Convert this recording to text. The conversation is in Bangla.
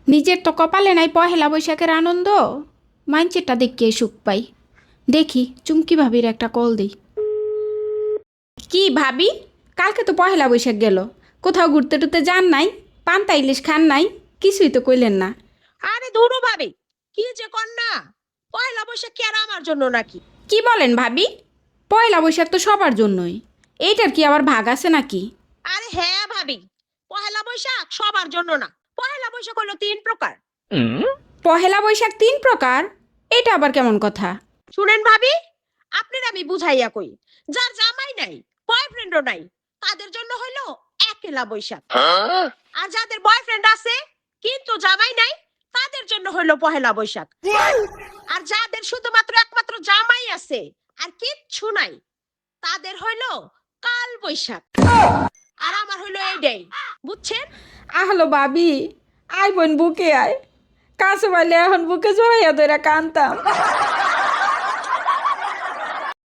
নিজের তো কপালে নাই পহেলা বৈশাখের আনন্দ, মাইনচেরটা দেখিয়ে সুখ পাই। দেখি চুমকি ভাবির একটা কল দিই। কি ভাবি, কালকে তো পহেলা বৈশাখ গেল, কোথাও ঘুরতে টুরতে যান নাই? পান্তা ইলিশ খান নাই? কিছুই তো কইলেন না। আরে ধুরু ভাবি, কি যে কর না। পয়লা বৈশাখ কি আর আমার জন্য নাকি? কি বলেন ভাবি? পয়লা বৈশাখ তো সবার জন্যই, এইটার কি আবার ভাগ আছে নাকি? আরে হ্যাঁ ভাবি, পয়লা বৈশাখ সবার জন্য না। পয়লা বৈশাখ হলো 3 প্রকার। পহেলা বৈশাখ 3 প্রকার? এটা আবার কেমন কথা? শুনেন ভাবি, আপনার আমি বুঝাইয়া কই। যার জামাই নাই, বয়ফ্রেন্ডও নাই, তাদের জন্য হলো একলা বৈশাখ। আর যাদের বয়ফ্রেন্ড আছে কিন্তু জামাই নাই, তাদের জন্য হলো পহেলা বৈশাখ। আর যাদের শুধুমাত্র একমাত্র জামাই আছে আর কিচ্ছু নাই, তাদের হইলো কাল বৈশাখ। আর আমার হইলো এইটাই, বুঝছেন? আহলো ভাবি, আই বোন বুকে আয়, কাছে পাইলে এখন বুকে জড়াইয়া ধরে কানতাম।